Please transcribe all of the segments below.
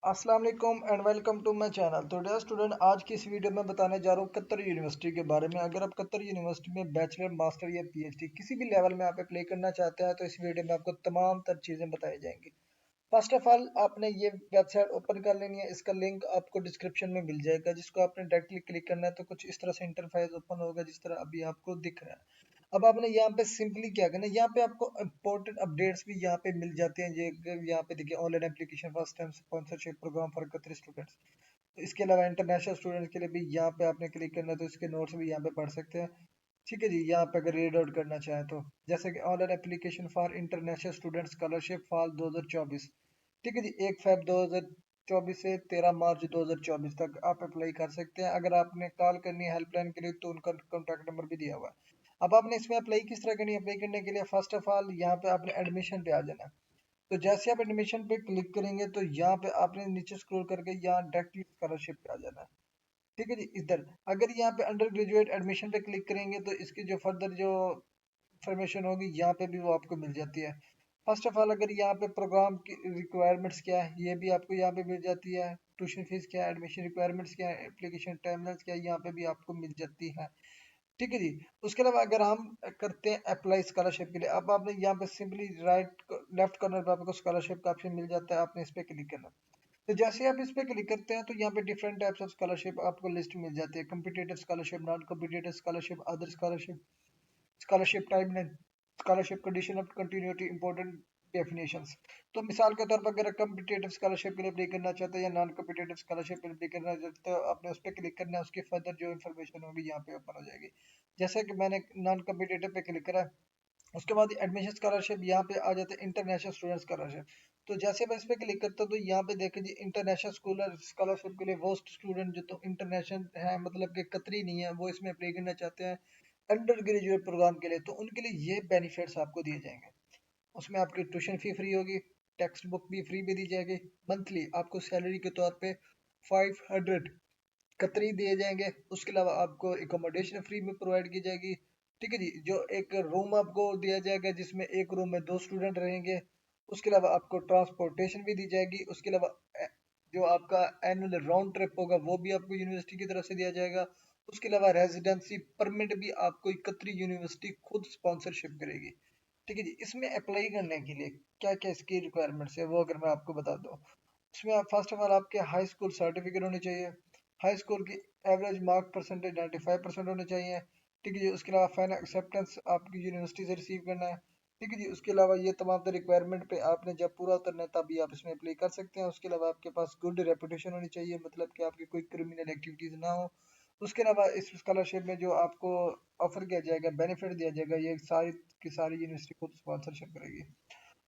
अस्सलाम वालेकुम and welcome to my channel. तो डियर स्टूडेंट, आज की इस वीडियो में बताने जा रहा हूँ कतर यूनिवर्सिटी के बारे में। अगर आप कतर यूनिवर्सिटी में बैचलर, मास्टर या पीएचडी किसी भी लेवल में आप अप्लाई करना चाहते हैं तो इस वीडियो में आपको तमाम तर चीज़ें बताई जाएंगी। फर्स्ट ऑफ ऑल, आपने ये वेबसाइट ओपन कर लेनी है। इसका लिंक आपको डिस्क्रिप्शन में मिल जाएगा, जिसको आपने डायरेक्टली क्लिक करना है। तो कुछ इस तरह से इंटरफेस ओपन होगा जिस तरह अभी आपको दिख रहा है। अब आपने यहाँ पे सिंपली क्या करना है, यहाँ पे आपको इम्पोर्टेंट अपडेट्स भी यहाँ पे मिल जाते हैं। ये यहाँ पे देखिए, online application first time sponsorship program for Qatari students. इसके अलावा इंटरनेशनल स्टूडेंट्स के लिए भी यहाँ पे आपने क्लिक करना है, तो इसके नोट्स भी यहाँ पे पढ़ सकते हैं। ठीक है जी, यहाँ पे अगर रीड आउट करना चाहें तो, जैसे कि online application for international student scholarship for 2024। ठीक है जी, 1 फेब 2024 से 13 मार्च 2024 तक आप अप्लाई कर सकते हैं। अगर आपने कॉल करनी है हेल्पलाइन के लिए तो उनका कॉन्टैक्ट नंबर भी दिया हुआ है। अब आपने इसमें अप्लाई किस तरह करनी है? अप्लाई करने के लिए फर्स्ट ऑफ ऑल यहाँ पे आपने एडमिशन पे आ जाना है। तो जैसे आप एडमिशन पे क्लिक करेंगे तो यहाँ पे आपने नीचे स्क्रॉल करके यहाँ डायरेक्टली स्कॉलरशिप पे आ जाना है। ठीक है जी, इधर अगर यहाँ पे अंडर ग्रेजुएट एडमिशन पे क्लिक करेंगे तो इसकी जो फर्दर जो इंफॉर्मेशन होगी यहाँ पे भी वो आपको मिल जाती है। फर्स्ट ऑफ ऑल, अगर यहाँ पे प्रोग्राम की रिक्वायरमेंट्स क्या है ये भी आपको यहाँ पे मिल जाती है। ट्यूशन फीस क्या है, एडमिशन रिक्वायरमेंट्स क्या है, एप्लीकेशन टाइमलाइंस क्या है, यहाँ पे भी आपको मिल जाती है। ठीक है जी। उसके अलावा अगर हम करते हैं अप्लाई स्कॉलरशिप के लिए, अब आपने यहाँ पे सिंपली राइट लेफ्ट कॉर्नर पे आपको स्कॉलरशिप का ऑप्शन मिल जाता है, आपने इस पे क्लिक करना। तो जैसे ही आप इस पे क्लिक करते हैं तो यहाँ पे डिफरेंट टाइप्स ऑफ स्कॉलरशिप आपको लिस्ट मिल जाती है। Competitive scholarship, non competitive scholarship, other scholarship, scholarship time, scholarship condition of continuity, important definitions. तो मिसाल के तौर पर अगर कॉम्पिटिटिव स्कॉलरशिप के लिए अप्लाई करना चाहते हैं या नॉन कॉम्पिटिटिव स्कॉलरशिप के लिए अप्लाई करना चाहते हैं, तो आपने उस पर क्लिक करना है। उसकी फर्दर जो इन्फॉर्मेशन होगी यहाँ पे ओपन हो जाएगी। जैसे कि मैंने नॉन कॉम्पिटिटिव पे क्लिक करा, उसके बाद एडमिशन स्कॉलरशिप यहाँ पे आ जाते हैं, इंटरनेशनल स्टूडेंट स्कॉलरशिप। तो जैसे मैं इस पे क्लिक करता हूँ तो यहाँ पे देखें जी, इंटरनेशनल स्कॉलर स्कॉलरशिप के लिए वो स्टूडेंट जो तो इंटरनेशनल है, मतलब कि कतरी नहीं है, वो इसमें अप्लाई करना चाहते हैं अंडर ग्रेजुएट प्रोग्राम के लिए, तो उनके लिए ये बेनिफिट्स आपको दिए जाएंगे। उसमें आपकी ट्यूशन फी फ्री होगी, टेक्स्ट बुक भी फ्री में दी जाएगी। मंथली आपको सैलरी के तौर पे 500 कतरी दिए जाएंगे। उसके अलावा आपको एकोमोडेशन फ्री में प्रोवाइड की जाएगी। ठीक है जी, जो एक रूम आपको दिया जाएगा जिसमें एक रूम में 2 स्टूडेंट रहेंगे। उसके अलावा आपको ट्रांसपोर्टेशन भी दी जाएगी। उसके अलावा जो आपका एनुअल राउंड ट्रिप होगा वो भी आपको यूनिवर्सिटी की तरफ से दिया जाएगा। उसके अलावा रेजिडेंसी परमिट भी आपको कतरी यूनिवर्सिटी खुद स्पॉन्सरशिप करेगी। ठीक है जी, इसमें अप्लाई करने के लिए क्या क्या इसकी रिक्वायरमेंट्स है वो अगर मैं आपको बता दूं। इसमें आप फर्स्ट ऑफ ऑल आपके हाई स्कूल सर्टिफिकेट होनी चाहिए। हाई स्कूल की एवरेज मार्क परसेंटेज 95% होने चाहिए। ठीक है जी, उसके अलावा फाइनल एक्सेप्टेंस आपकी यूनिवर्सिटी से रिसीव करना है। ठीक है जी, उसके अलावा ये तमाम तो रिक्वायरमेंट पे आपने जब पूरा उतरना है तभी आप इसमें अप्लाई कर सकते हैं। उसके अलावा आपके पास गुड रेपुटेशन होनी चाहिए, मतलब कि आपकी कोई क्रिमिनल एक्टिविटीज ना हो। उसके अलावा इस स्कॉलरशिप में जो आपको ऑफर किया जाएगा, बेनिफिट दिया जाएगा, ये सारी की सारी यूनिवर्सिटी खुद स्पॉन्सरशिप करेगी।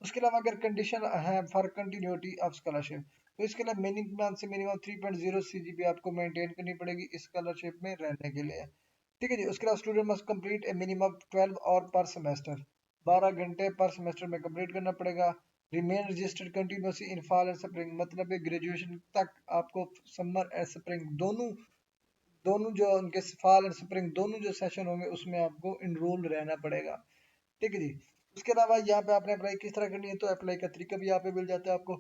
उसके अलावा अगर कंडीशन है फॉर कंटिन्यूटी ऑफ स्कॉलरशिप, तो इसके लिए मिनिमम से मिनिमम 3.0 सीजीपी आपको मेंटेन करनी पड़ेगी इस स्कॉलरशिप में रहने के लिए। ठीक है जी, उसके अलावा स्टूडेंट मस्ट कंप्लीट ए मिनिमम 12 और पर सेमेस्टर, 12 घंटे पर सेमेस्टर में कंप्लीट करना पड़ेगा। Remain registered continuously in fall and spring, मतलब ग्रेजुएशन तक आपको समर एंड स्प्रिंग दोनों दोनों जो उनके फॉल एंड स्प्रिंग दोनों जो सेशन होंगे उसमें आपको इनरोल रहना पड़ेगा। ठीक है जी। उसके अलावा यहाँ पे आपने अप्लाई किस तरह करनी है, तो अप्लाई का तरीका भी यहाँ पे मिल जाता है आपको।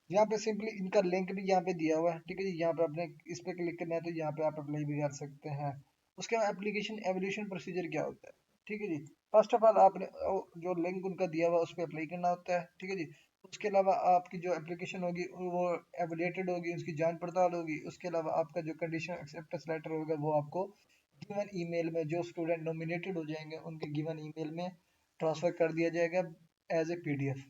यहाँ पे सिंपली इनका लिंक भी यहाँ पे दिया हुआ है। ठीक है जी, यहाँ पे आपने इस पे क्लिक करना है तो यहाँ पे आप अप्लाई भी कर सकते हैं। उसके बाद एप्लीकेशन एवोल्यूशन प्रोसीजर क्या होता है। ठीक है जी, फर्स्ट ऑफ ऑल आपने जो लिंक उनका दिया हुआ है उस पर अप्लाई करना होता है। ठीक है जी, उसके अलावा आपकी जो एप्लीकेशन होगी वो एवोलेटेड होगी, उसकी जांच पड़ताल होगी। उसके अलावा आपका जो कंडीशन एक्सेप्टेंस लेटर होगा वो आपको गिवन ईमेल में, जो स्टूडेंट नॉमिनेटेड हो जाएंगे उनके गिवन ईमेल में ट्रांसफर कर दिया जाएगा एज ए पीडीएफ।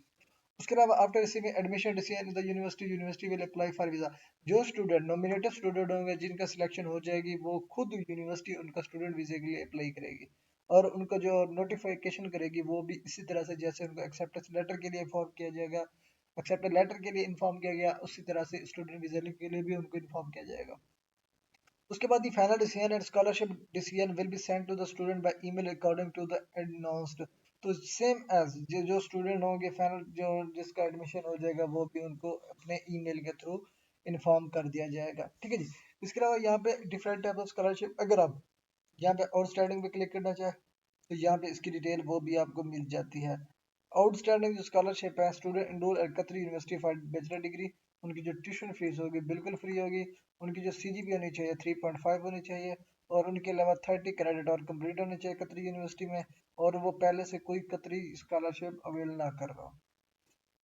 उसके अलावा after receiving admission decision in the university, university will apply for visa. जो स्टूडेंट नॉमिनेटेड स्टूडेंट होंगे जिनका सिलेक्शन हो जाएगी, वो खुद यूनिवर्सिटी उनका स्टूडेंट वीजे के लिए अप्लाई करेगी और उनको जो नोटिफिकेशन करेगी वो भी इसी तरह से जैसे उनको एक्सेप्टेंस लेटर के लिए इन्फॉर्म किया जाएगा, एक्सेप्टेंस लेटर के लिए इन्फॉर्म किया गया, उसी तरह से स्टूडेंट वीजा के लिए भी उनको इन्फॉर्म किया जाएगा। उसके बाद the final decision and scholarship decision will be sent to the student by email according to the announced. तो सेम एज जो स्टूडेंट होंगे, फाइनल जो जिसका एडमिशन हो जाएगा वो भी उनको अपने ईमेल के थ्रू इन्फॉर्म कर दिया जाएगा। ठीक है जी। इसके अलावा यहाँ पे डिफरेंट टाइप ऑफ स्कॉलरशिप, अगर आप यहाँ पे आउटस्टैंडिंग पे क्लिक करना चाहे तो यहाँ पे इसकी डिटेल वो भी आपको मिल जाती है। आउटस्टैंडिंग जो स्कॉलरशिप है, स्टूडेंट एनरोल एट कतरी यूनिवर्सिटी फॉर बैचलर डिग्री, उनकी जो ट्यूशन फीस होगी बिल्कुल फ्री होगी, उनकी जो CGPA होनी चाहिए 3.5 होनी चाहिए, और उनके अलावा 30 क्रेडिट और कंप्लीट होने चाहिए कतरी यूनिवर्सिटी में, और वो पहले से कोई कतरी स्कॉलरशिप अवेल ना कर रहा हो।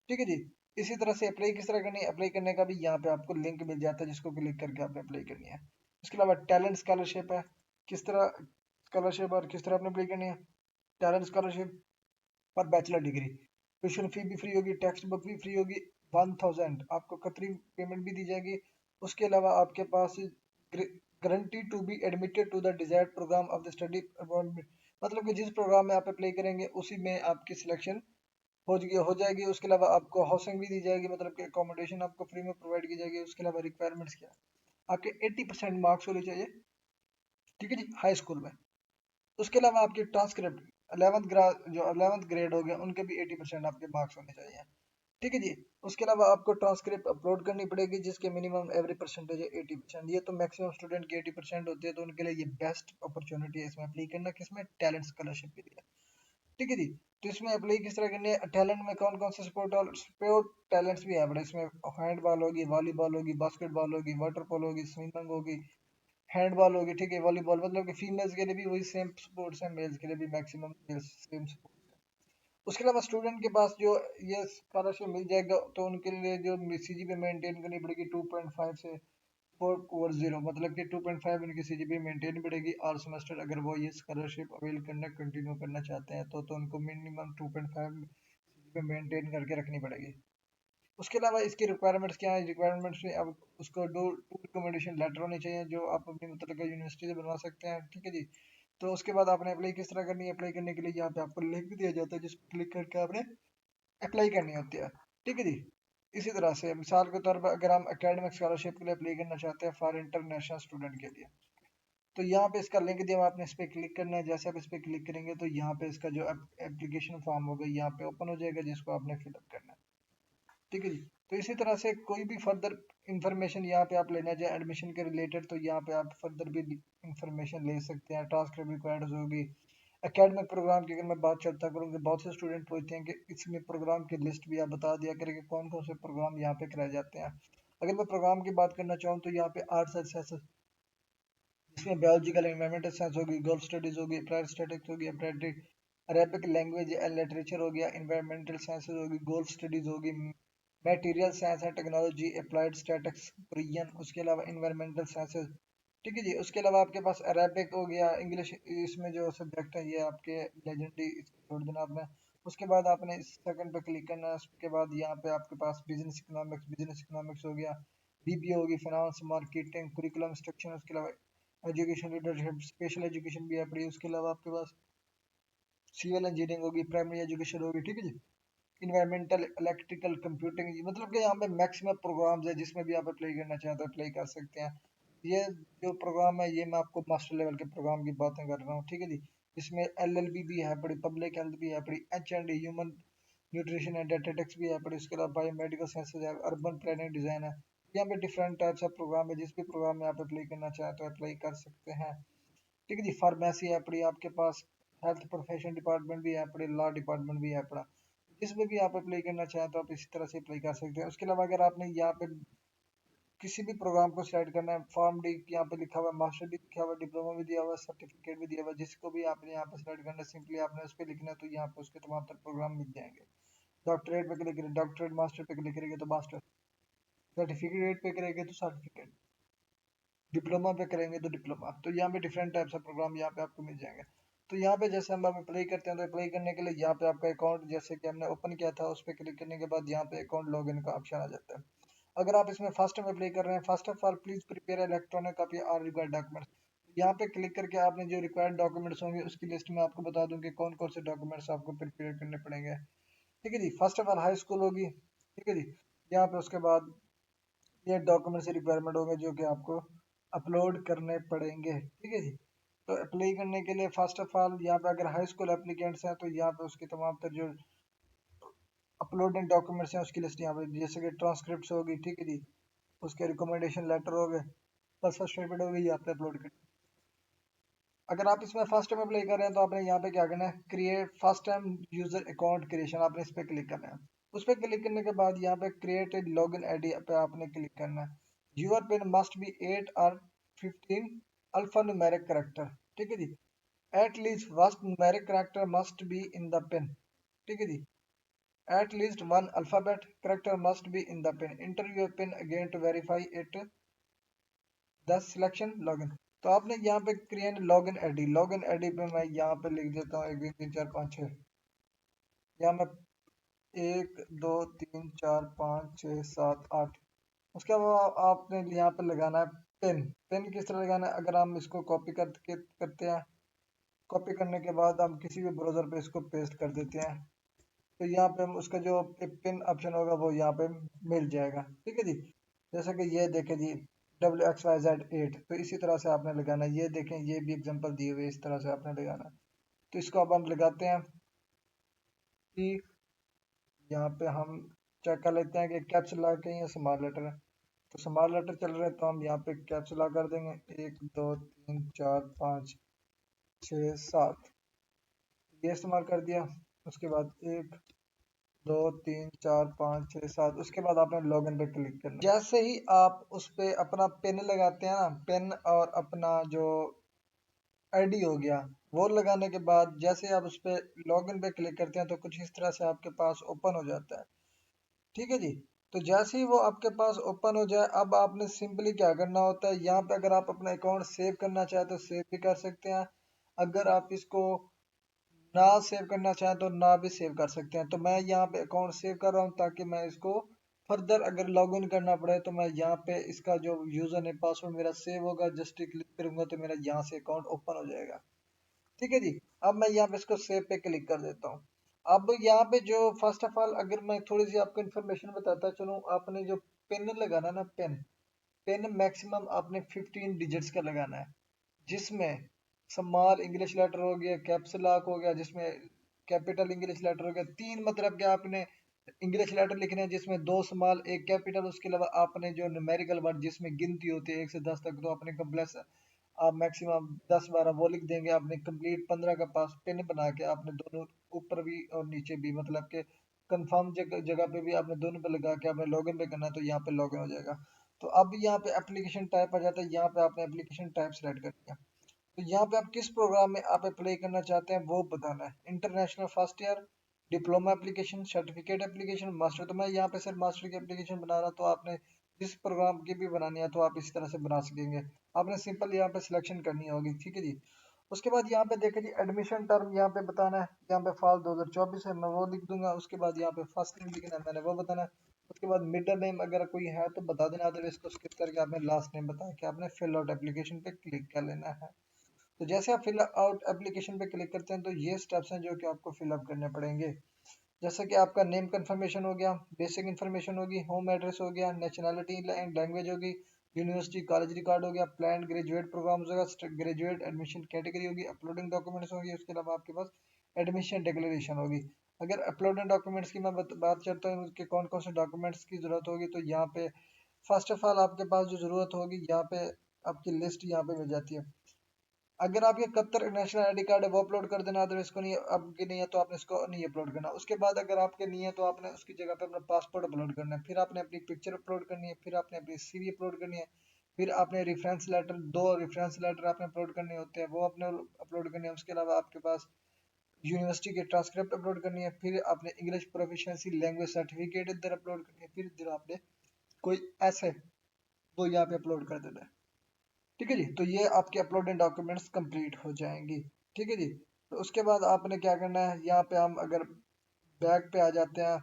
ठीक है जी। इसी तरह से अप्लाई किस तरह करनी है, अप्लाई करने का भी यहाँ पे आपको लिंक मिल जाता है जिसको क्लिक करके आपने अप्लाई करनी है। इसके अलावा टैलेंट स्कॉलरशिप है, किस तरह स्कॉलरशिप और किस तरह आपने अप्लाई करनी है। टैलेंट स्कॉलरशिप पर बैचलर डिग्री, ट्यूशन फी भी फ्री होगी, टेक्स्ट बुक भी फ्री होगी, 1000 आपको कतरी पेमेंट भी दी जाएगी। उसके अलावा आपके पास guarantee to be admitted to the desired programme of the study, मतलब कि जिस प्रोग्राम में आप अप्लाई करेंगे उसी में आपकी सिलेक्शन हो जाएगी। उसके अलावा आपको हाउसिंग भी दी जाएगी, मतलब कि अकोमोडेशन आपको फ्री में प्रोवाइड की जाएगी। उसके अलावा रिक्वायरमेंट्स क्या है, आपके 80% मार्क्स होने चाहिए, ठीक है जी, हाई स्कूल में। उसके अलावा आपकी ट्रांसक्रिप्ट 11th ग्रेड हो गया उनके भी 80% आपके मार्क्स होने चाहिए, ठीक है जी। उसके अलावा आपको ट्रांसक्रिप्ट अपलोड करनी पड़ेगी जिसके मिनिमम एवरेज परसेंटेज है 80%। ये तो मैक्सिमम स्टूडेंट की 80% होती है, तो उनके लिए ये बेस्ट अपॉर्चुनिटी है इसमें अप्लाई करना, किसमें, टैलेंट स्कॉलरशिप के लिए, ठीक है जी। तो इसमें अप्लाई किस तरह करनी है, टैलेंट में कौन कौन से स्पोर्ट टैलेंट्स भी है बड़े, इसमें हैंडबॉल होगी, वॉलीबॉल होगी, बास्केटबॉल होगी, वाटर पोलो होगी, स्विमिंग होगी, हैंडबॉल होगी, ठीक है, वॉलीबॉल, मतलब कि फीमेल्स के लिए भी वही सेम स्पोर्ट्स है, मेल्स के लिए भी मैक्सिमम सेम स्पोर्ट्स है। उसके अलावा स्टूडेंट के पास जो ये स्कॉलरशिप मिल जाएगा तो उनके लिए जो CGPA मेंटेन करनी पड़ेगी 2.5 से 4 मतलब कि 2.5 इनकी CGPA मेंटेन पड़ेगी और सेमेस्टर, अगर वो ये स्कॉलरशिप अवेल करना कंटिन्यू करना चाहते हैं तो उनको मिनिमम 2.5 CGPA मेंटेन करके रखनी पड़ेगी। उसके अलावा इसकी रिक्वायरमेंट्स क्या है, रिक्वायरमेंट्स में अब उसको दो टू रिकमेंडेशन लेटर होने चाहिए जो आप अपनी मतलब यूनिवर्सिटी से बनवा सकते हैं, ठीक है जी। तो उसके बाद आपने अप्लाई किस तरह करनी है, अप्लाई करने के लिए यहाँ पे आपको लिंक दिया जाता है जिस पर क्लिक करके आपने अप्लाई करनी होती है, ठीक है जी। इसी तरह से मिसाल के तौर पर अगर हम एकेडमिक स्कॉलरशिप के लिए अप्लाई करना चाहते हैं फॉर इंटरनेशनल स्टूडेंट के लिए, तो यहाँ पे इसका लिंक दिया हुआ है, आपने इस पर क्लिक करना है। जैसे आप इस पर क्लिक करेंगे तो यहाँ पे इसका जो एप्लीकेशन फॉर्म होगा यहाँ पे ओपन हो जाएगा जिसको आपने फिलअप करना है, ठीक है जी। तो इसी तरह से कोई भी फर्दर इंफॉर्मेशन यहाँ पे आप लेना चाहें एडमिशन के रिलेटेड तो यहाँ पे आप फर्दर भी इंफॉर्मेशन ले सकते हैं, ट्रांसक्रिप्ट रिक्वायर्ड होगी। एकेडमिक प्रोग्राम की अगर मैं बात चलता करूँ कि बहुत से स्टूडेंट पूछते हैं कि इसमें प्रोग्राम की लिस्ट भी आप बता दिया करें कि कौन कौन से प्रोग्राम यहाँ पे कराए जाते हैं। अगर मैं प्रोग्राम की बात करना चाहूँ तो यहाँ पे आर्ट्स एंड साइंस, जिसमें बायोलॉजिकल एनवायरमेंटल साइंस होगी, गोल्फ स्टडीज होगी, अप्लाइड स्टैटिक्स होगी, applied Arabic language and literature हो गया, इन्वायरमेंटल साइंसेज होगी, गोल्फ स्टडीज होगी, material science and technology, applied statics, Korean, उसके अलावा इन्वायरमेंटल साइंसेज, ठीक है जी। उसके अलावा आपके पास अरेबिक हो गया, इंग्लिश, इसमें जो सब्जेक्ट है ये आपके लेजेंडरी छोड़ देना आपने। उसके बाद आपने इस सेकंड पे क्लिक करना है, उसके बाद यहाँ पे आपके पास बिजनेस इकोनॉमिक्स हो गया, BBA होगी, फाइनेंस, मार्केटिंग, कुरिकुलम इंस्ट्रक्शन, उसके अलावा एजुकेशन लीडरशिप, स्पेशल एजुकेशन भी है पड़ी। उसके अलावा आपके पास सिविल इंजीनियरिंग होगी, प्राइमरी एजुकेशन होगी, ठीक है जी। इन्वायरमेंटल, इलेक्ट्रिकल, कंप्यूटिंग, मतलब कि यहाँ पे मैक्सिमम प्रोग्राम्स है जिसमें भी आप अप्लाई करना चाहें तो अप्लाई कर सकते हैं। ये जो प्रोग्राम है ये मैं आपको मास्टर लेवल के प्रोग्राम की बातें कर रहा हूँ, ठीक है जी। इसमें LLB भी है पड़ी, पब्लिक हेल्थ भी है पड़ी, HND human nutrition and dietetics भी है पड़ी, उसके अलावा बायोमेडिकल साइंसेज है, अर्बन प्लानिंग डिजाइन है। यहाँ पे डिफरेंट टाइप्स ऑफ प्रोग्राम है, जिस भी प्रोग्राम में आप अप्लाई करना चाहें तो अप्लाई कर सकते हैं, ठीक है जी। फार्मेसी है पड़ी आपके पास, हेल्थ प्रोफेशन डिपार्टमेंट भी है पड़ी, लॉ डिपार्टमेंट भी है पड़ा। इसमें भी आप अप्लाई करना चाहें तो आप इसी तरह से अप्लाई कर सकते हैं। उसके अलावा अगर आपने यहाँ पे किसी भी प्रोग्राम को सिलेक्ट करना है, फॉर्म डी यहाँ पे लिखा हुआ है, मास्टर भी लिखा हुआ है, डिप्लोमा भी दिया हुआ है, सर्टिफिकेट भी दिया हुआ है, जिसको भी आपने यहाँ पे सिलेक्ट करना है सिंपली आपने उस पर लिखना है तो यहाँ पे उसके तमाम तर प्रोग्राम मिल जाएंगे। डॉक्टरेट पे क्लिक करें डॉक्टरेट, मास्टर पे क्लिक करेंगे तो मास्टर, सर्टिफिकेट पे करेंगे तो सर्टिफिकेट, डिप्लोमा पे करेंगे तो डिप्लोमा। तो यहाँ पे डिफरेंट टाइप्स ऑफ प्रोग्राम यहाँ पे आपको मिल जाएंगे। तो यहाँ पे जैसे हम अप्लाई करते हैं तो अप्लाई करने के लिए यहाँ पे आपका अकाउंट जैसे कि हमने ओपन किया था उस पर क्लिक करने के बाद यहाँ पे अकाउंट लॉगिन का ऑप्शन आ जाता है। अगर आप इसमें फर्स्ट में अप्लाई कर रहे हैं, first of all please prepare electronic copy और रिक्वायर्ड डॉक्यूमेंट्स। यहाँ पे क्लिक करके आपने जो रिक्वायर्ड डॉक्यूमेंट्स होंगे उसकी लिस्ट में आपको बता दूं कि कौन कौन से डॉक्यूमेंट्स आपको प्रिपेयर करने पड़ेंगे, ठीक है जी। First of all high school होगी, ठीक है जी। यहाँ पे उसके बाद ये डॉक्यूमेंट्स रिक्वायरमेंट होंगे जो कि आपको अपलोड करने पड़ेंगे, ठीक है जी। तो अप्लाई करने के लिए फर्स्ट ऑफ ऑल यहाँ पे अगर हाई स्कूल एप्लीकेंट्स हैं तो यहाँ पे उसके तमाम तर जो अपलोडेड डॉक्यूमेंट्स हैं उसकी लिस्ट यहाँ पे, जैसे कि ट्रांसक्रिप्ट होगी, ठीक है जी, उसके रिकमेंडेशन लेटर हो गए, बस फर्स्ट स्टेटमेंट हो गई, यहाँ पे अपलोड कर। अगर आप इसमें फर्स्ट टाइम अप्लाई कर रहे हैं तो आपने यहाँ पे क्या करना है, create first time user account creation, आपने इस पे क्लिक करना है। उस पर क्लिक करने के बाद यहाँ पे क्रिएट लॉगिन आईडी पे आपने क्लिक करना है। यूर पिन मस्ट बी 8 और 15 अल्फा न्यूमेरिक करेक्टर, ठीक है जी। At least first numeric character must be in the pin, ठीक है जी। At least one alphabet character must be in the pin, enter your pin again to verify it, 10 selection login. तो आपने यहाँ पे create login ID, login ID पे मैं यहाँ पे लिख देता हूँ 1 2 3 4 5 6। यहाँ मैं 1 2 3 4 5 6 7 8। उसके बाद आपने यहाँ पे लगाना है पिन। पिन किस तरह लगाना है, अगर हम इसको कॉपी करते हैं, कॉपी करने के बाद हम किसी भी ब्राउजर पे इसको पेस्ट कर देते हैं, तो यहाँ पे हम उसका जो पिन ऑप्शन होगा वो यहाँ पे मिल जाएगा, ठीक है जी। जैसे कि ये देखें जी WXYZ8, तो इसी तरह से आपने लगाना है। ये देखें ये भी एग्जांपल दिए हुए, इस तरह से आपने लगाना है। तो इसको अब हम लगाते हैं कि यहाँ पे हम चेक कर लेते हैं कि कैप्स लॉक है या स्मॉल लेटर है। तो स्मॉल लेटर चल रहा है तो हम यहाँ पे कैप्स लॉक कर देंगे, 1 2 3 4 5 6 7, ये इस्तेमाल कर दिया। उसके बाद 1 2 3 4 5 6 7, उसके बाद आपने लॉगिन पे क्लिक करना। जैसे ही आप उस पे अपना पिन लगाते हैं ना, पिन और अपना जो आईडी हो गया, वो लगाने के बाद जैसे आप उस पे लॉगिन पे क्लिक करते हैं तो कुछ इस तरह से आपके पास ओपन हो जाता है, ठीक है जी। तो जैसे ही वो आपके पास ओपन हो जाए, अब आपने सिंपली क्या करना होता है, यहाँ पे अगर आप अपना अकाउंट सेव करना चाहें तो सेव भी कर सकते हैं। अगर आप इसको ना सेव करना चाहें तो ना भी सेव कर सकते हैं। तो मैं यहाँ पे अकाउंट सेव कर रहा हूँ ताकि मैं इसको फर्दर अगर लॉगिन करना पड़े तो मैं यहाँ पे इसका जो यूजर नेम पासवर्ड मेरा सेव होगा, जस्ट क्लिक करूंगा तो मेरा यहाँ से अकाउंट ओपन हो जाएगा, ठीक है जी। अब मैं यहाँ पे इसको सेव पे क्लिक कर देता हूँ। अब यहाँ पे जो फर्स्ट ऑफ ऑल अगर मैं थोड़ी सी आपको इन्फॉर्मेशन बताता चलूँ, आपने जो पिन लगाना ना, पिन पिन मैक्सिमम आपने 15 डिजिट्स का लगाना है, जिसमें स्मॉल इंग्लिश लेटर हो गया, कैप्स लॉक हो गया, जिसमें कैपिटल इंग्लिश लेटर हो गया। तीन मतलब कि आपने इंग्लिश लेटर लिखने हैं जिसमें दो स्मॉल एक कैपिटल, उसके अलावा आपने जो न्यूमेरिकल वर्ड जिसमें गिनती होती है 1 से 10 तक, तो आपने कम्प्लेक्स आप मैक्सिमम 10 12 वो लिख देंगे। आपने कंप्लीट 15 का पास पिन बना के आपने दोनों ऊपर भी और नीचे भी मतलब के कंफर्म जगह पे भी आपने दोनों पे लगा के आपने लॉगिन पे करना है, तो यहाँ पे लॉगिन हो जाएगा। तो अब यहाँ पे एप्लीकेशन टाइप आ जाता है, यहाँ पे आपने एप्लीकेशन टाइप सेलेक्ट करनी है। तो यहाँ पे आप किस प्रोग्राम में आप अप्लाई करना चाहते हैं वो बताना है, international first year, diploma application, certificate application, master. तो मैं यहाँ पे सिर्फ मास्टर की एप्लीकेशन बना रहा हूँ, तो आपने जिस प्रोग्राम की भी बनानी है तो आप इस तरह से बना सकेंगे। आपने सिंपल यहाँ पे सिलेक्शन करनी होगी, ठीक है जी। उसके बाद यहाँ पे देखिए जी एडमिशन टर्म यहाँ पे बताना है, यहाँ पे फॉल 2024 है, मैं वो लिख दूंगा। उसके बाद यहाँ पे फर्स्ट नेम लिखना है, मैंने वो बताना है। उसके बाद मिडिल नेम अगर कोई है तो बता देना, अदरवाइज इसको स्किप करके आपने लास्ट नेम बता के आपने फिल आउट एप्लीकेशन पे क्लिक कर लेना है। तो जैसे आप फिल आउट एप्लीकेशन पे क्लिक करते हैं तो ये स्टेप्स हैं जो कि आपको फिल अप करने पड़ेंगे। जैसे कि आपका नेम कंफर्मेशन हो गया, बेसिक इन्फॉर्मेशन होगी, होम एड्रेस हो गया, नेशनैलिटी एंड लैंग्वेज होगी, यूनिवर्सिटी कॉलेज रिकॉर्ड हो गया, प्लान ग्रेजुएट प्रोग्राम्स होगा, ग्रेजुएट एडमिशन कैटेगरी होगी, अपलोडिंग डॉक्यूमेंट्स होगी, उसके अलावा आपके पास एडमिशन डिक्लेरेशन होगी। अगर अपलोडिंग डॉक्यूमेंट्स की मैं बात करता हूँ कि कौन कौन से डॉक्यूमेंट्स की ज़रूरत होगी, तो यहाँ पे फर्स्ट ऑफ ऑल आपके पास जो ज़रूरत होगी यहाँ पे आपकी लिस्ट यहाँ पे मिल जाती है। अगर आपके कतर नेशनल आईडी कार्ड है वो अपलोड कर देना, अदर इसको नहीं आपकी नहीं है तो आपने इसको नहीं अपलोड करना। उसके बाद अगर आपके नहीं है तो आपने उसकी जगह पे अपना पासपोर्ट अपलोड करना है, फिर आपने अपनी पिक्चर अपलोड करनी है, फिर आपने अपनी सीवी अपलोड करनी है, फिर आपने रेफरेंस लेटर, दो रेफरेंस लेटर आपने अपलोड करने होते हैं वो आपने अपलोड करने हैं। उसके अलावा आपके पास यूनिवर्सिटी की ट्रांसक्रिप्ट अपलोड करनी है, फिर आपने इंग्लिश प्रोफिशिएंसी लैंग्वेज सर्टिफिकेट इधर अपलोड करनी है, फिर इधर आपने कोई ऐसे वो यहाँ पे अपलोड कर देना है, ठीक है जी। तो ये आपके अपलोडेड डॉक्यूमेंट्स कंप्लीट हो जाएंगी, ठीक है जी। तो उसके बाद आपने क्या करना है, यहाँ पे हम अगर बैक पे आ जाते हैं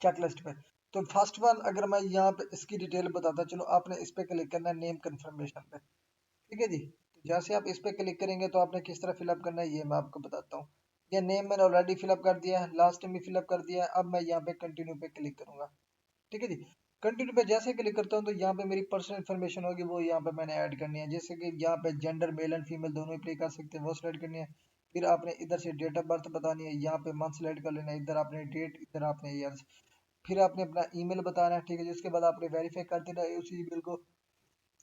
चेकलिस्ट पे, तो फर्स्ट वन अगर मैं यहाँ पे इसकी डिटेल बताता चलो, आपने इस पे क्लिक करना है नेम कंफर्मेशन पे, ठीक है जी। तो जैसे आप इस पे क्लिक करेंगे तो आपने किस तरह फिलअप करना है ये मैं आपको बताता हूँ। ये नेम मैंने ऑलरेडी फिलअप कर दिया है, लास्ट टाइम भी फिलअप कर दिया है, अब मैं यहाँ पे कंटिन्यू पे क्लिक करूंगा, ठीक है जी। कंटिन्यू पे जैसे क्लिक करता हूँ तो यहाँ पे मेरी पर्सनल इन्फॉर्मेशन होगी वो यहाँ पे मैंने ऐड करनी है, जैसे कि यहाँ पे जेंडर मेल एंड फीमेल दोनों अप्लाई कर सकते हैं वो सिलेक्ट करनी है। फिर आपने इधर से डेट ऑफ बर्थ बतानी है, यहाँ पे मंथ सेलेक्ट कर लेना है, इधर आपने डेट, इधर आपने ईयर्स, फिर आपने अपना ईमेल बताना है, ठीक है जी। उसके बाद आपने वेरीफाई कर देना है उसी ईमेल को।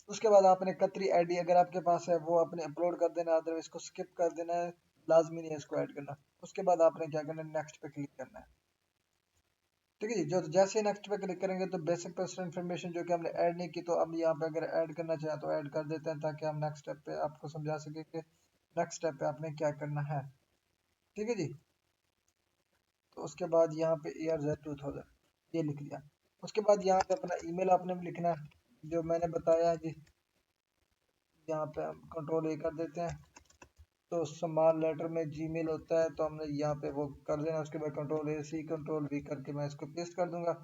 उसके बाद आपने कतरी आईडी अगर आपके पास है वो आपने अपलोड कर देना, अदरवाइज इसको स्किप कर देना है, लाजमी नहीं है इसको ऐड करना। उसके बाद आपने क्या करना है, नेक्स्ट पे क्लिक करना है। ठीक है जी। जो जैसे नेक्स्ट पे क्लिक करेंगे तो बेसिक पर्सनल इन्फॉर्मेशन जो कि हमने ऐड नहीं की, तो अब यहाँ पे अगर ऐड करना चाहें तो ऐड कर देते हैं, ताकि हम नेक्स्ट स्टेप पे आपको समझा सके कि नेक्स्ट स्टेप पे आपने क्या करना है। ठीक है जी। तो उसके बाद यहाँ पे ERZ 2000 ये लिख लिया। उसके बाद यहाँ पे अपना ईमेल आपने भी लिखना है, जो मैंने बताया है जी। यहाँ पे हम कंट्रोल A कर देते हैं, तो स्मॉल लेटर में जीमेल होता है, तो हमने यहाँ पे वो कर देना। उसके बाद कंट्रोल A कंट्रोल V करके मैं इसको पेस्ट कर दूंगा।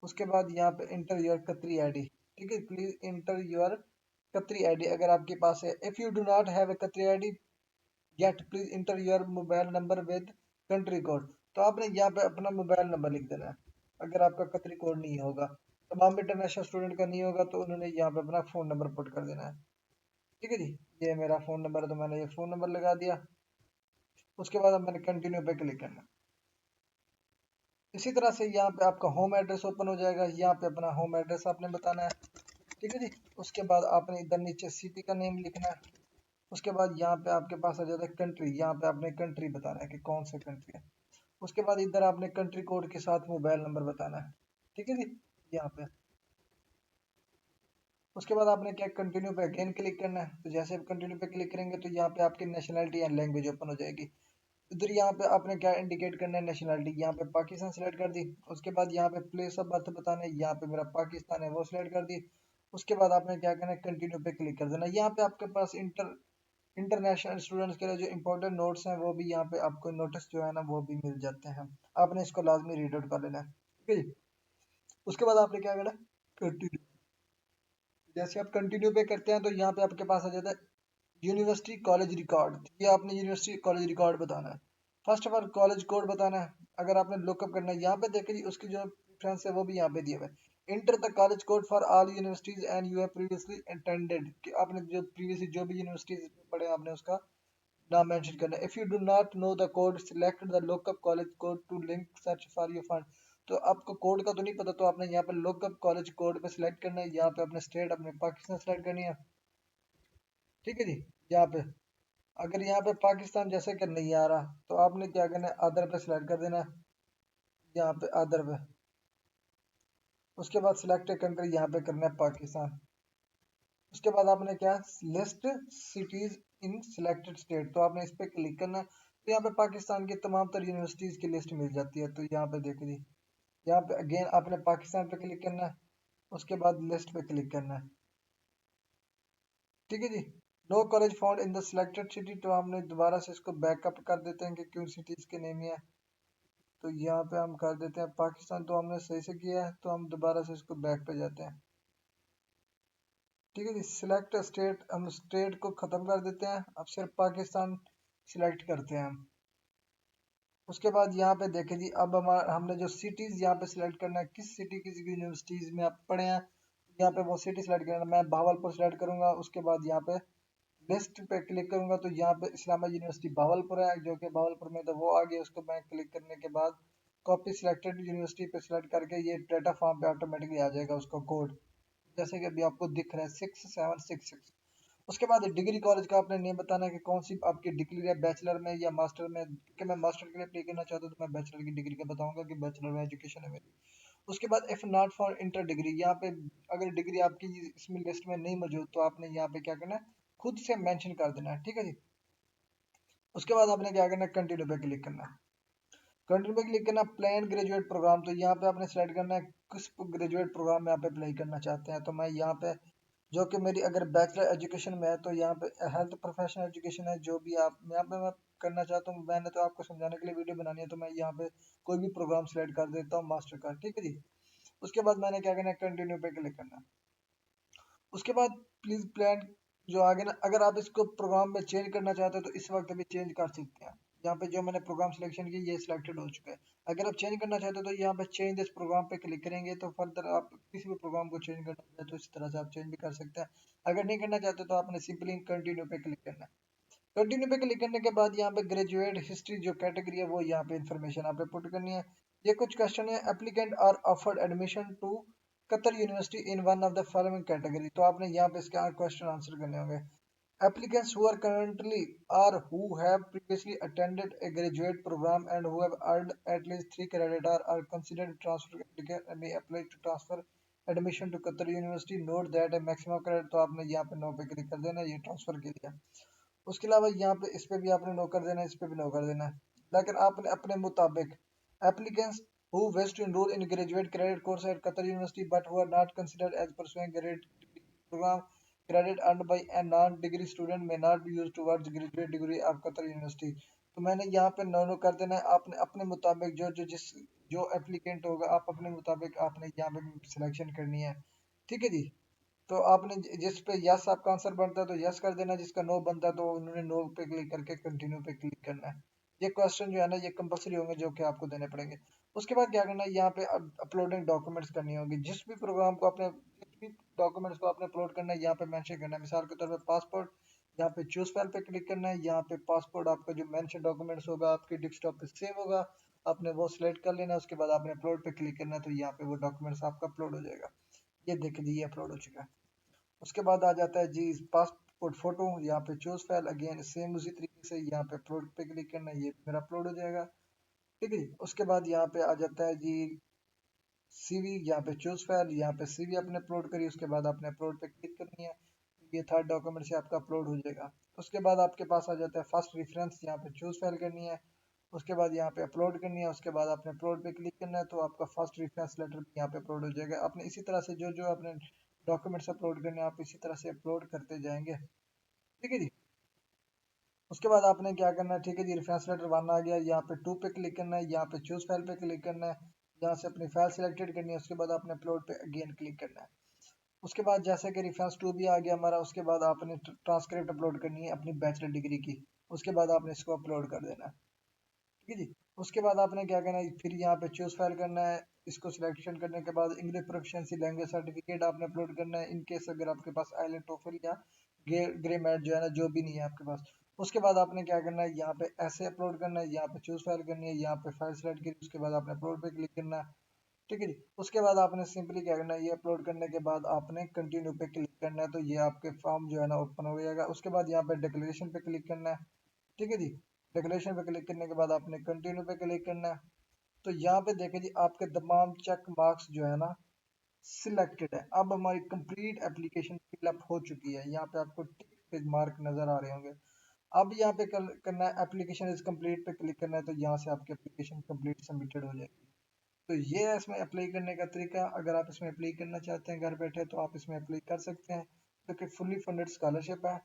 उसके बाद यहाँ पे इंटर योर कतरी आईडी। ठीक है, please enter your Qatari ID अगर आपके पास है। If you do not have a Qatari ID yet, please enter your mobile number with country code. तो आपने यहाँ पे अपना मोबाइल नंबर लिख देना है, अगर आपका कतरी कोड नहीं होगा। तमाम इंटरनेशनल स्टूडेंट का नहीं होगा, तो उन्होंने यहाँ पे अपना फ़ोन नंबर पुट कर देना है। ठीक है जी। ये मेरा फ़ोन नंबर है, तो मैंने ये फ़ोन नंबर लगा दिया। उसके बाद अब मैंने कंटिन्यू पे क्लिक करना है। इसी तरह से यहाँ पे आपका होम एड्रेस ओपन हो जाएगा। यहाँ पे अपना होम एड्रेस आपने बताना है। ठीक है जी। उसके बाद आपने इधर नीचे सिटी का नेम लिखना है। उसके बाद यहाँ पे आपके पास आ जाता है कंट्री, यहाँ पे आपने कंट्री बताना है कि कौन सा कंट्री है। उसके बाद इधर आपने कंट्री कोड के साथ मोबाइल नंबर बताना है। ठीक है जी। यहाँ पे उसके बाद आपने क्या कंटिन्यू पे अगेन क्लिक करना है। तो जैसे आप कंटिन्यू पे क्लिक करेंगे तो यहाँ पे आपकी नेशनलिटी एंड लैंग्वेज ओपन हो जाएगी। इधर यहाँ पे आपने क्या इंडिकेट करना है, नेशनलिटी। यहाँ पे पाकिस्तान सेलेक्ट कर दी। उसके बाद यहाँ पे प्लेस ऑफ बर्थ बताना है, यहाँ पे मेरा पाकिस्तान है वो सिलेक्ट कर दी। उसके बाद आपने क्या करना है, कंटिन्यू पे क्लिक कर देना। यहाँ पे आपके पास इंटरनेशनल स्टूडेंट्स के लिए जो इंपॉर्टेंट नोट्स हैं वो भी यहाँ पे आपको नोटिस जो है ना वो भी मिल जाते हैं। आपने इसको लाजमी रीड आउट कर लेना है। ठीक है जी। उसके बाद आपने क्या करना है, कंटिन्यू। जैसे आप कंटिन्यू पे करते हैं तो यहाँ पे आपके पास आ जाता है यूनिवर्सिटी कॉलेज रिकॉर्ड। ये आपने यूनिवर्सिटी कॉलेज रिकॉर्ड बताना है। First of all college code बताना है। अगर आपने लुकअप करना है यहाँ पे देखें जी, उसकी जो प्रेफरेंस है वो भी यहाँ पे दिया हुआ है। Enter the college code for all universities and you have previously attended, कि आपने जो प्रीवियसली जो भी यूनिवर्सिटीज में पढ़े आपने उसका नाम मेंशन करना है। If you do not know the code select the lookup college code to link search for your fund. तो आपको कोड का तो नहीं पता, तो आपने यहाँ पे लुकअप कॉलेज कोड पे सिलेक्ट करना है। यहाँ पे अपने स्टेट अपने पाकिस्तान सेलेक्ट करनी है। ठीक है जी। यहाँ पे अगर यहाँ पे पाकिस्तान जैसे कि नहीं आ रहा, तो आपने क्या करना है, अदर पे सिलेक्ट कर देना है। यहाँ पे अदर पे उसके बाद सिलेक्ट कंट्री यहाँ पे करना है पाकिस्तान। उसके बाद आपने क्या, list cities in selected state, तो आपने इस पे क्लिक करना है। तो यहाँ पे पाकिस्तान की तमाम तर यूनिवर्सिटीज की लिस्ट मिल जाती है। तो यहाँ पे देखो जी, यहाँ पे अगेन आपने पाकिस्तान पे क्लिक करना है। उसके बाद लिस्ट पे क्लिक करना है। ठीक है जी। No college found in the selected city, तो हमने दोबारा से इसको बैकअप कर देते हैं कि क्यों सिटीज के नेम ही है। तो यहाँ पे हम कर देते हैं पाकिस्तान, तो हमने सही से किया है, तो हम दोबारा से इसको बैक पे जाते हैं। ठीक है जी। सिलेक्ट स्टेट, हम स्टेट को ख़त्म कर देते हैं, अब सिर्फ पाकिस्तान सिलेक्ट करते हैं हम। उसके बाद यहाँ पे देखें जी, अब हमने जो सिटीज़ यहाँ पे सिलेक्ट करना है, किस सिटी किस यूनिवर्सिटीज़ में आप पढ़े हैं, यहाँ पे वो सिटी सिलेक्ट करना है। मैं भावलपुर सिलेक्ट करूँगा। उसके बाद यहाँ पे लिस्ट पे क्लिक करूँगा, तो यहाँ पे इस्लामिया यूनिवर्सिटी भावलपुर है, जो कि भावलपुर में, तो वो आ गया। उसको मैं क्लिक करने के बाद कॉपी सिलेक्टेड यूनिवर्सिटी पे सिलेक्ट करके ये डाटा फॉर्म पे ऑटोमेटिकली आ जाएगा उसका कोड, जैसे कि अभी आपको दिख रहा है 6766। उसके बाद डिग्री कॉलेज का आपने नेम बताना है कि कौन सी आपकी डिग्री है, बैचलर में या मास्टर में। कि मैं मास्टर के लिए अप्लाई करना चाहता हूँ, तो मैं बैचलर की डिग्री का बताऊंगा कि बैचलर में एजुकेशन है मेरी। उसके बाद if not for inter degree, यहाँ पे अगर डिग्री आपकी इसमें लिस्ट में नहीं मौजूद, तो आपने यहाँ पे क्या करना है, खुद से मेंशन कर देना है। ठीक है जी। उसके बाद आपने क्या करना है, कंटिन्यू पे क्लिक करना है। कंटिन्यू पे क्लिक करना, प्लान ग्रेजुएट प्रोग्राम, तो यहाँ पे आपने सेलेक्ट करना है किस ग्रेजुएट प्रोग्राम में आप अप्लाई करना चाहते हैं। तो मैं यहाँ पे, जो कि मेरी अगर बैचलर एजुकेशन में है, तो यहाँ पे हेल्थ प्रोफेशनल एजुकेशन है। जो भी आप यहाँ पे मैं करना चाहता हूँ, मैंने तो आपको समझाने के लिए वीडियो बनानी है, तो मैं यहाँ पे कोई भी प्रोग्राम सेलेक्ट कर देता हूँ मास्टर का। ठीक है जी। उसके बाद मैंने क्या करना है, कंटिन्यू पे क्लिक करना है। उसके बाद प्लीज प्लान जो आगे ना, अगर आप इसको प्रोग्राम में चेंज करना चाहते हो तो इस वक्त भी चेंज कर सकते हैं। यहाँ पे जो मैंने प्रोग्राम सिलेक्शन की ये सिलेक्टेड हो चुका है। अगर आप चेंज करना चाहते हो तो यहाँ पे चेंज दिस प्रोग्राम पे क्लिक करेंगे, तो फर्दर आप किसी भी प्रोग्राम को चेंज करना चाहते हो तो इस तरह से आप चेंज भी कर सकते हैं। अगर नहीं करना चाहते तो आपने सिंपली कंटिन्यू पे क्लिक करना है। कंटिन्यू पे क्लिक करने के बाद यहाँ पे ग्रेजुएट हिस्ट्री जो कैटेगरी है वो यहाँ पे इंफॉर्मेशन आपने पुट करनी है। ये कुछ क्वेश्चन है, applicant are offered admission to Qatar university in one of the following category, तो आपने यहाँ पे इसके क्वेश्चन आंसर करने होंगे। Applicants who are currently or who have previously attended a graduate program and who have earned at least 3 credit are considered transfer applicant and may apply to transfer admission to Qatar University. Note that a maximum credit तो आपने यहाँ पे no पे click कर देना ये transfer के लिए। उसके अलावा यहाँ पे इस पे भी आपने नो कर देना है, इस पे भी नो कर देना है। लेकिन आपने अपने मुताबिक applicants who wish to enroll in graduate credit course at Qatar University but who are not considered as pursuing graduate program credit earned by a non-degree student may not be used towards graduate degree of Qatar University। तो मैंने यहाँ पे no no कर देना है। आपने अपने मुताबिक जो एप्लीकेंट होगा आप अपने मुताबिक आपने यहाँ पे सिलेक्शन करनी है। ठीक है जी। तो आपने जिस पे यस आपका आंसर बनता है तो यस कर देना, जिसका नो बनता है तो उन्होंने नो पे क्लिक करके कंटिन्यू पे क्लिक करना है। ये क्वेश्चन जो है ना ये कंपलसरी होंगे जो कि आपको देने पड़ेंगे। उसके बाद क्या करना है, यहाँ पे अपलोडिंग डॉक्यूमेंट्स करनी होगी। जिस भी प्रोग्राम को आपने जिस भी डॉक्यूमेंट्स को आपने अपलोड करना है यहाँ पे मेंशन करना है। मिसाल के तौर पर पासपोर्ट, यहाँ पे चूज फाइल पे क्लिक करना है। यहाँ पे पासपोर्ट आपका जो मेंशन डॉक्यूमेंट्स होगा आपके डेस्कटॉप पे सेव होगा, आपने वो सिलेक्ट कर लेना है। उसके बाद आपने अपलोड पे क्लिक करना है तो यहाँ पे वो डॉक्यूमेंट्स आपका अपलोड हो जाएगा। ये देखिए जी ये अपलोड हो चुका है। उसके बाद आ जाता है जी पासपोर्ट फोटो, यहाँ पे चूज फाइल अगेन सेम उसी तरीके से यहाँ पे अपलोड पे क्लिक करना है, ये मेरा अपलोड हो जाएगा। ठीक है जी। उसके बाद यहाँ पे आ जाता है जी सीवी, यहाँ पे चूज फाइल, यहाँ पे सीवी आपने अपलोड करी, उसके बाद आपने अपलोड पे क्लिक करनी है। ये थर्ड डॉक्यूमेंट से आपका अपलोड हो जाएगा। उसके बाद आपके पास आ जाता है फर्स्ट रेफरेंस, यहाँ पे चूज फाइल करनी है। उसके बाद यहाँ पे अपलोड करनी है। उसके बाद आपने अपलोड पे क्लिक करना है तो आपका फर्स्ट रेफरेंस लेटर भी यहाँ पे अपलोड हो जाएगा। आपने इसी तरह से जो जो आपने डॉक्यूमेंट्स अपलोड करने हैं आप इसी तरह से अपलोड करते जाएंगे। ठीक है जी। उसके बाद आपने क्या करना है, ठीक है जी, रेफरेंस लेटर 1 आ गया, यहाँ पे 2 पे क्लिक करना है, यहाँ पे चूज फाइल पे क्लिक करना है, यहाँ से अपनी फाइल सिलेक्टेड करनी है। उसके बाद आपने अपलोड पे अगेन क्लिक करना है। उसके बाद जैसे कि रेफरेंस 2 भी आ गया हमारा, उसके बाद आपने ट्रांसक्रिप्ट अपलोड करनी है अपनी बैचलर डिग्री की। उसके बाद आपने इसको अपलोड कर देना है। ठीक है जी। उसके बाद आपने क्या करना है, फिर यहाँ पे चूज फाइल करना है। इसको सिलेक्शन करने के बाद इंग्लिश प्रोफिशिएंसी लैंग्वेज सर्टिफिकेट आपने अपलोड करना है, इन केस अगर आपके पास आइलेंड टोफल या ग्रे मैट जो है ना जो भी नहीं है आपके पास। उसके बाद आपने क्या करना है, यहाँ पे ऐसे अपलोड करना है, यहाँ पे चूज फाइल करनी है, यहाँ पे फाइल सेलेक्ट करी, उसके बाद आपने अपलोड पे क्लिक करना है। ठीक है जी। उसके बाद आपने सिंपली क्या करना है, ये अपलोड करने के बाद आपने कंटिन्यू पे क्लिक करना है तो ये आपके फॉर्म जो है ना ओपन हो जाएगा। उसके बाद यहाँ पे डिक्लेरेशन पे क्लिक करना है। ठीक है जी। डिक्लेरेशन पे क्लिक करने के बाद आपने कंटिन्यू पे क्लिक करना है। तो यहाँ पे देखें जी आपके तमाम चेक मार्क्स जो है ना सिलेक्टेड है। अब हमारी कंप्लीट एप्लीकेशन फिलअप हो चुकी है। यहाँ पे आपको टिक पे मार्क नजर आ रहे होंगे। अब यहाँ पे करना है एप्लीकेशन इज कंप्लीट पे क्लिक करना है तो यहाँ से आपकी एप्लीकेशन कंप्लीट सबमिटेड हो जाएगी। तो ये है इसमें अप्लाई करने का तरीका। अगर आप इसमें अप्लाई करना चाहते हैं घर बैठे तो आप इसमें अप्लाई कर सकते हैं, जो कि फुल्ली फंडेड स्कॉलरशिप है।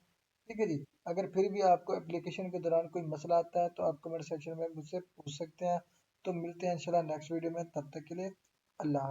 ठीक है जी। अगर फिर भी आपको एप्लीकेशन के दौरान कोई मसला आता है तो आप कमेंट सेक्शन में मुझसे पूछ सकते हैं। तो मिलते हैं इंशाल्लाह नेक्स्ट वीडियो में, तब तक के लिए अल्लाह।